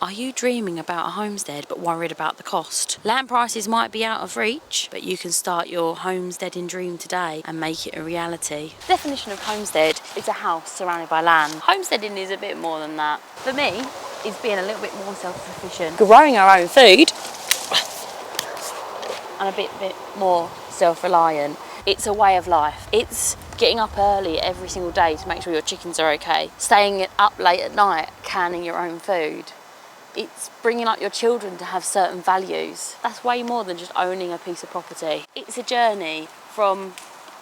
Are you dreaming about a homestead but worried about the cost? Land prices might be out of reach, but you can start your homesteading dream today and make it a reality. The definition of homestead is a house surrounded by land. Homesteading is a bit more than that. For me, it's being a little bit more self-sufficient. Growing our own food and a bit more self-reliant. It's a way of life. It's getting up early every single day to make sure your chickens are okay. Staying up late at night, canning your own food. It's bringing up your children to have certain values. That's way more than just owning a piece of property. It's a journey from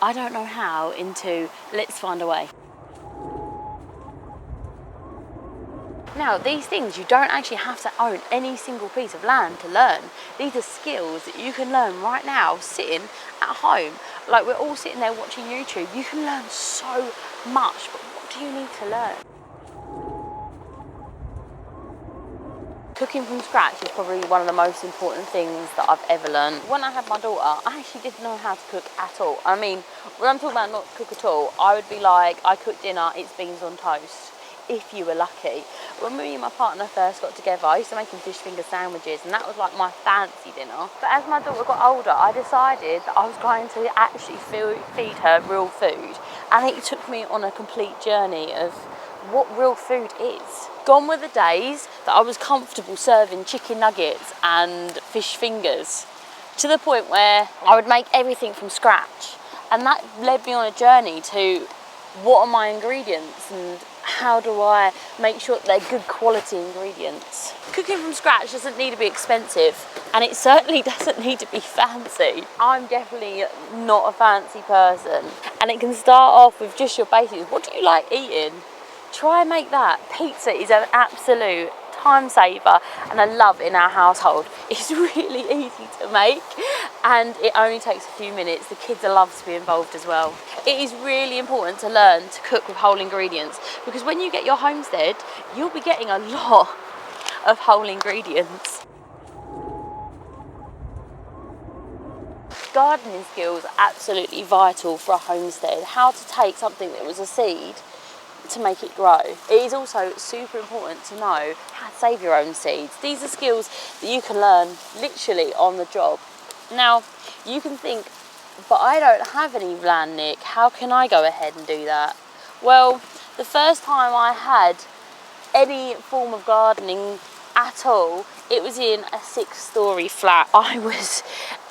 I don't know how into let's find a way. Now, these things, you don't actually have to own any single piece of land to learn. These are skills that you can learn right now, sitting at home. Like, we're all sitting there watching YouTube. You can learn so much, but what do you need to learn? Cooking from scratch is probably one of the most important things that I've ever learned. When I had my daughter, I actually didn't know how to cook at all. I mean, when I'm talking about not cook at all, I would be like, I cook dinner, it's beans on toast, if you were lucky. When me and my partner first got together, I used to make him fish finger sandwiches, and that was like my fancy dinner. But as my daughter got older, I decided that I was going to actually feed her real food. And it took me on a complete journey of what real food is. Gone were the days that I was comfortable serving chicken nuggets and fish fingers, to the point where I would make everything from scratch. And that led me on a journey to what are my ingredients and how do I make sure that they're good quality ingredients. Cooking from scratch doesn't need to be expensive, and it certainly doesn't need to be fancy. I'm definitely not a fancy person, and it can start off with just your basics. What do you like eating? Try and make that. Pizza is an absolute time saver and a love in our household. It's really easy to make and it only takes a few minutes. The kids love to be involved as well. It is really important to learn to cook with whole ingredients, because when you get your homestead, you'll be getting a lot of whole ingredients. Gardening skills are absolutely vital for a homestead. How to take something that was a seed to make it grow. It is also super important to know how to save your own seeds. These are skills that you can learn literally on the job. Now, you can think, but I don't have any land, Nick. How can I go ahead and do that? Well, the first time I had any form of gardening at all, it was in a 6-story flat. I was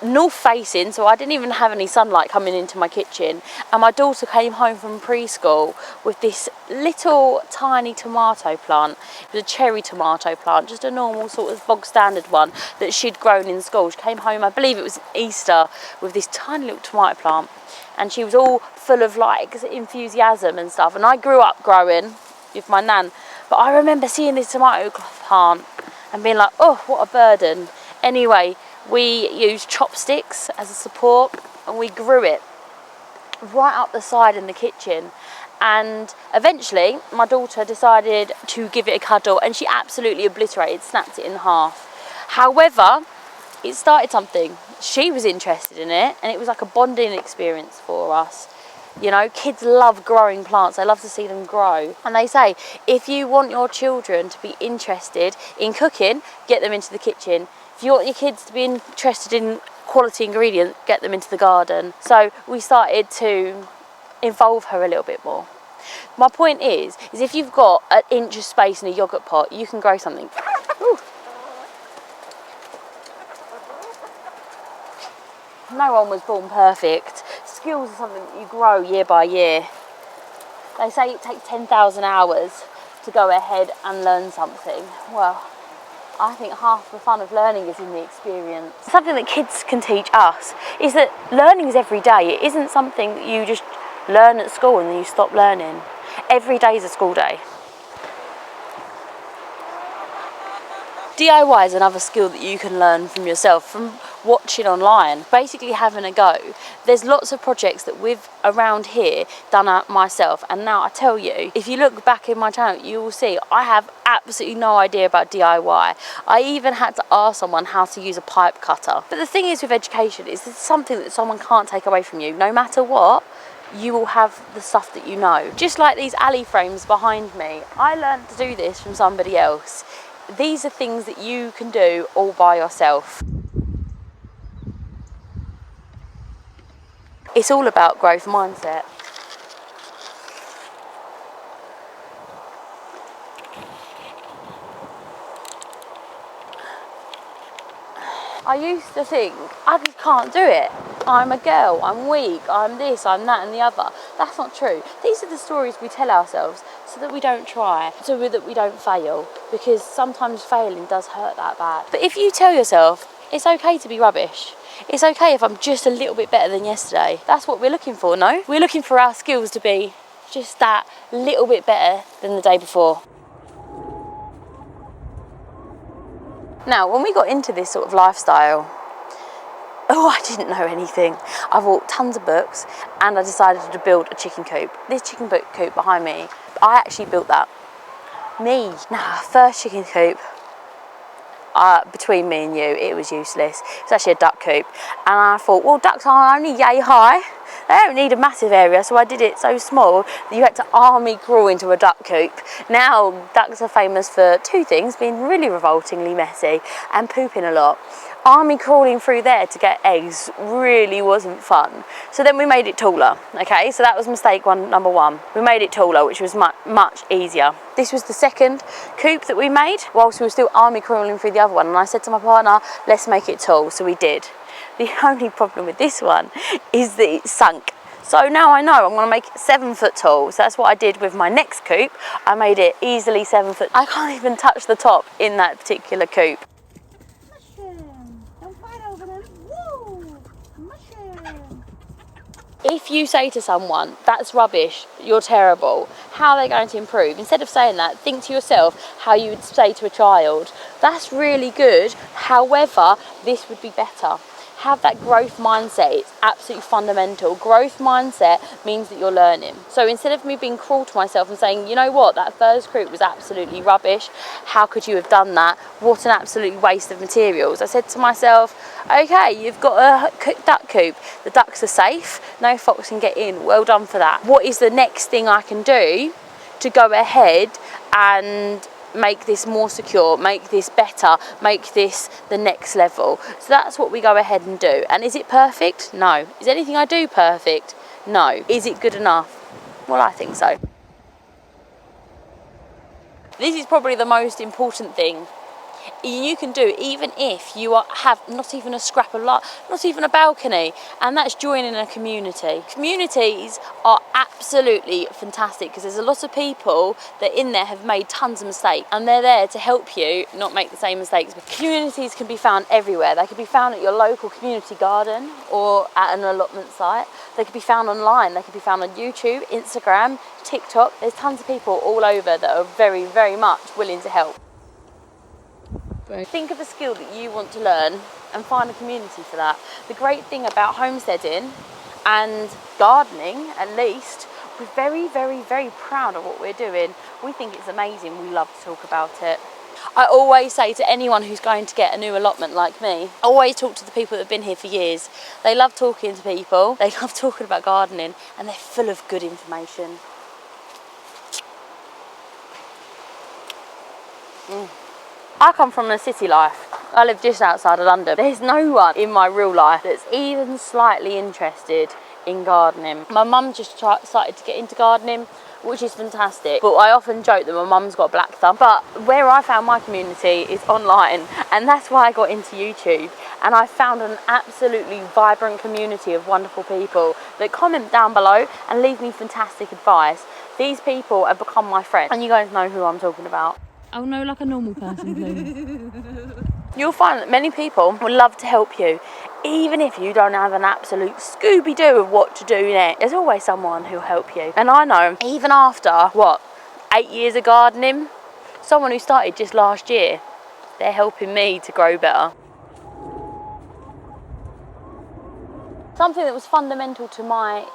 north facing, so I didn't even have any sunlight coming into my kitchen, and my daughter came home from preschool with this little tiny tomato plant. It was a cherry tomato plant, just a normal sort of bog standard one that she'd grown in school. She came home, I believe it was Easter, with this tiny little tomato plant, and she was all full of like enthusiasm and stuff. And I grew up growing with my nan, but I remember seeing this tomato plant and being like, oh, what a burden. Anyway, we used chopsticks as a support and we grew it right up the side in the kitchen. And eventually my daughter decided to give it a cuddle, and she absolutely obliterated, snapped it in half. However, it started something. She was interested in it, and it was like a bonding experience for us. You know, kids love growing plants. They love to see them grow. And they say, if you want your children to be interested in cooking, get them into the kitchen. If you want your kids to be interested in quality ingredients, get them into the garden. So we started to involve her a little bit more. My point is if you've got an inch of space in a yogurt pot, you can grow something. Ooh. No one was born perfect. Skills are something that you grow year by year. They say it takes 10,000 hours to go ahead and learn something. Well, I think half the fun of learning is in the experience. Something that kids can teach us is that learning is every day. It isn't something that you just learn at school and then you stop learning. Every day is a school day. DIY is another skill that you can learn from yourself, from watching online, basically having a go. There's lots of projects that we've around here done myself, and now I tell you, if you look back in my channel, you will see I have absolutely no idea about DIY. I even had to ask someone how to use a pipe cutter. But the thing is with education is it's something that someone can't take away from you. No matter what, you will have the stuff that you know. Just like these alley frames behind me, I learned to do this from somebody else. these are things that you can do all by yourself. It's all about growth mindset. I used to think, I just can't do it. I'm a girl, I'm weak, I'm this, I'm that and the other. That's not true. These are the stories we tell ourselves so that we don't try, so that we don't fail. Because sometimes failing does hurt that bad. But if you tell yourself, it's okay to be rubbish. It's okay if I'm just a little bit better than yesterday. That's what we're looking for, no? We're looking for our skills to be just that little bit better than the day before. Now, when we got into this sort of lifestyle, I didn't know anything. I bought tons of books and I decided to build a chicken coop. This chicken coop behind me, I actually built that. Me. Now, first chicken coop, between me and you, it was useless. It was actually a duck coop. And I thought, well, ducks are only yay high. They don't need a massive area, so I did it so small that you had to army crawl into a duck coop. Now, ducks are famous for two things, being really revoltingly messy and pooping a lot. Army crawling through there to get eggs really wasn't fun. So then we made it taller, okay? So that was mistake number one. We made it taller, which was much easier. This was the second coop that we made, whilst we were still army crawling through the other one. And I said to my partner, let's make it tall, so we did. The only problem with this one is that it's sunk. So now I know I'm going to make it 7 foot tall. So that's what I did with my next coop. I made it easily 7 foot. I can't even touch the top in that particular coop. Mushroom. Don't fight over them. Woo! Mushroom. If you say to someone, that's rubbish, you're terrible, how are they going to improve? Instead of saying that, think to yourself how you would say to a child, that's really good, however, this would be better. Have that growth mindset. It's absolutely fundamental. Growth mindset means that you're learning. So instead of me being cruel to myself and saying, you know what, that first coop was absolutely rubbish, how could you have done that? What an absolute waste of materials. I said to myself, okay, you've got a duck coop. The ducks are safe. No fox can get in. Well done for that. What is the next thing I can do to go ahead and make this more secure, make this better, make this the next level? So that's what we go ahead and do. And is it perfect? No. Is anything I do perfect? No. Is it good enough? Well, I think so. This is probably the most important thing you can do, even if you have not even a scrap of lot, not even a balcony, and that's joining a community. Communities are absolutely fantastic because there's a lot of people that in there have made tons of mistakes, and they're there to help you not make the same mistakes. But communities can be found everywhere. They can be found at your local community garden or at an allotment site. They can be found online. They can be found on YouTube, Instagram, TikTok. There's tons of people all over that are very, very much willing to help. Think of a skill that you want to learn and find a community for that. The great thing about homesteading and gardening, at least, we're very, very, very proud of what we're doing. We think it's amazing. We love to talk about it. I always say to anyone who's going to get a new allotment like me, I always talk to the people that have been here for years. They love talking to people, they love talking about gardening, and they're full of good information. I come from a city life. I live just outside of London. There's no one in my real life that's even slightly interested in gardening. My mum just started to get into gardening, which is fantastic. But I often joke that my mum's got a black thumb. But where I found my community is online, and that's why I got into YouTube. And I found an absolutely vibrant community of wonderful people that comment down below and leave me fantastic advice. These people have become my friends, and you guys know who I'm talking about. Oh no, like a normal person, please. You'll find that many people would love to help you, even if you don't have an absolute Scooby-Doo of what to do next. There's always someone who'll help you. And I know, even after, 8 years of gardening, someone who started just last year, they're helping me to grow better. Something that was fundamental to my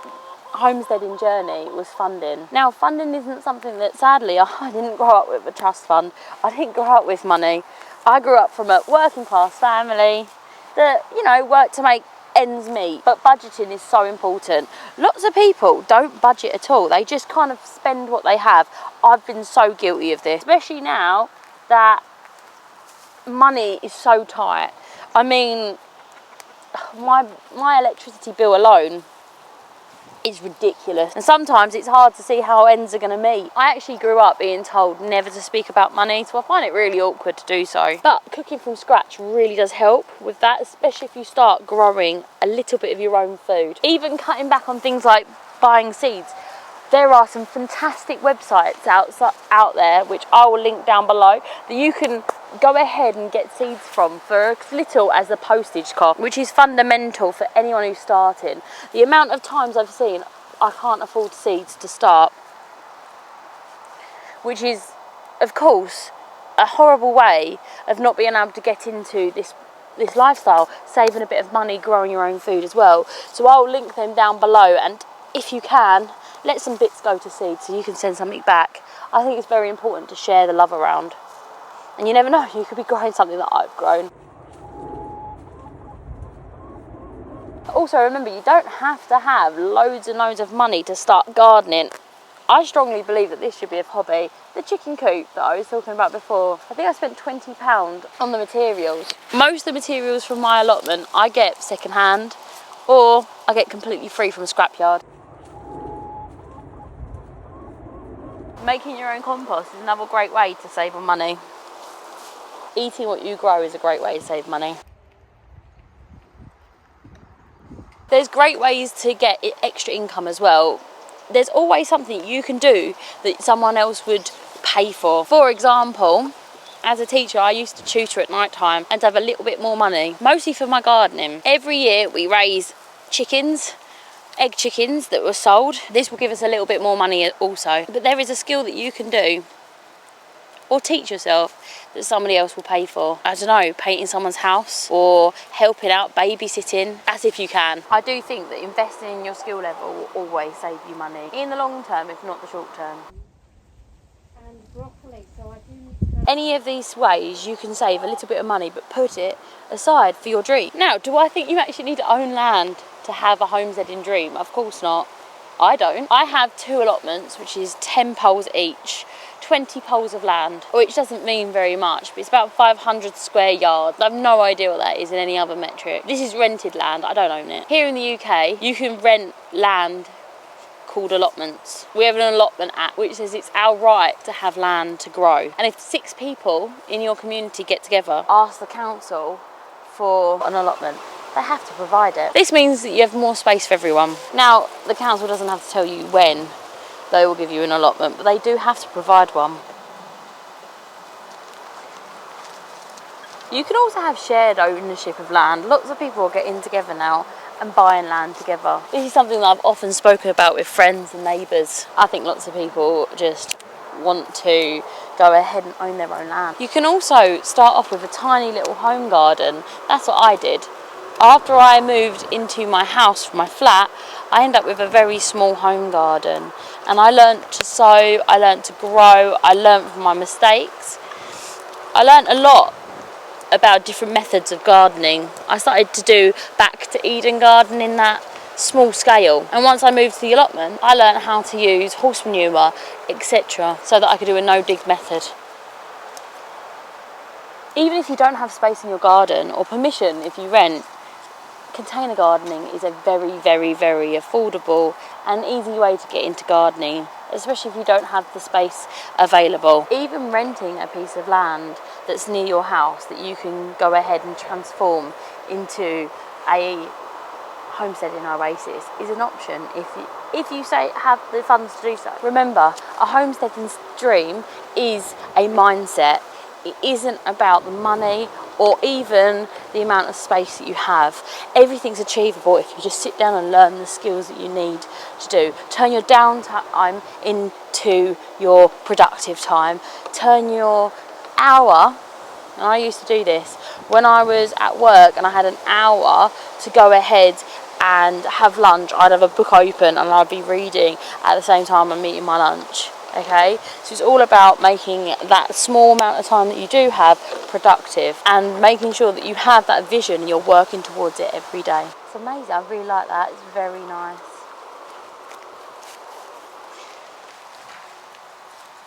homesteading journey was funding. Now, funding isn't something that, sadly, I didn't grow up with a trust fund. I didn't grow up with money. I grew up from a working class family that, worked to make ends meet. But budgeting is so important. Lots of people don't budget at all. They just kind of spend what they have. I've been so guilty of this, especially now that money is so tight. I mean, my electricity bill alone is ridiculous, and sometimes it's hard to see how ends are going to meet. I actually grew up being told never to speak about money, so I find it really awkward to do so. But cooking from scratch really does help with that, especially if you start growing a little bit of your own food. Even cutting back on things like buying seeds. There are some fantastic websites out there, which I will link down below, that you can go ahead and get seeds from for as little as the postage cost, which is fundamental for anyone who's starting. The amount of times I've seen, I can't afford seeds to start, which is, of course, a horrible way of not being able to get into this lifestyle, saving a bit of money, growing your own food as well. So I'll link them down below, and if you can, let some bits go to seed so you can send something back. I think it's very important to share the love around. And you never know, you could be growing something that I've grown. Also, remember, you don't have to have loads and loads of money to start gardening. I strongly believe that this should be a hobby. The chicken coop that I was talking about before, I think I spent £20 on the materials. Most of the materials from my allotment I get second hand, or I get completely free from a scrapyard. Making your own compost is another great way to save on money. Eating what you grow is a great way to save money. There's great ways to get extra income as well. There's always something you can do that someone else would pay for. For example, as a teacher, I used to tutor at night time and to have a little bit more money, mostly for my gardening. Every year we raise chickens, egg chickens that were sold. This will give us a little bit more money also. But there is a skill that you can do or teach yourself that somebody else will pay for. I don't know, painting someone's house or helping out, babysitting, as if you can. I do think that investing in your skill level will always save you money in the long term, if not the short term. And broccoli, so I do need to go. Any of these ways you can save a little bit of money, but put it aside for your dream. Now, do I think you actually need to own land to have a homesteading dream? Of course not. I don't. I have 2 allotments, which is 10 poles each, 20 poles of land, which doesn't mean very much, but it's about 500 square yards. I have no idea what that is in any other metric. This is rented land, I don't own it. Here in the UK, you can rent land called allotments. We have an allotment act which says it's our right to have land to grow. And if 6 people in your community get together, ask the council for an allotment, they have to provide it. This means that you have more space for everyone. Now, the council doesn't have to tell you when they will give you an allotment, but they do have to provide one. You can also have shared ownership of land. Lots of people are getting together now and buying land together. This is something that I've often spoken about with friends and neighbours. I think lots of people just want to go ahead and own their own land. You can also start off with a tiny little home garden. That's what I did. After I moved into my house from my flat, I ended up with a very small home garden. And I learnt to sow, I learnt to grow, I learnt from my mistakes. I learnt a lot about different methods of gardening. I started to do back to Eden garden in that small scale. And once I moved to the allotment, I learnt how to use horse manure, etc., so that I could do a no-dig method. Even if you don't have space in your garden or permission if you rent, container gardening is a very, very, very affordable and easy way to get into gardening, especially if you don't have the space available. Even renting a piece of land that's near your house that you can go ahead and transform into a homesteading oasis is an option if you say have the funds to do so. Remember, a homesteading dream is a mindset. It isn't about the money or even the amount of space that you have. Everything's achievable if you just sit down and learn the skills that you need to do. Turn your downtime into your productive time. Turn your hour, and I used to do this, when I was at work and I had an hour to go ahead and have lunch, I'd have a book open and I'd be reading at the same time I'm eating my lunch. Okay, so it's all about making that small amount of time that you do have productive and making sure that you have that vision and you're working towards it every day. It's amazing, I really like that, it's very nice.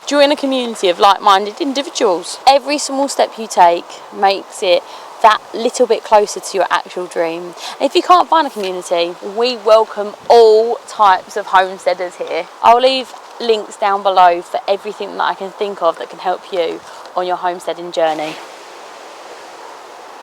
Join a community of like-minded individuals. Every small step you take makes it that little bit closer to your actual dream. And if you can't find a community, we welcome all types of homesteaders here. I'll leave links down below for everything that I can think of that can help you on your homesteading journey.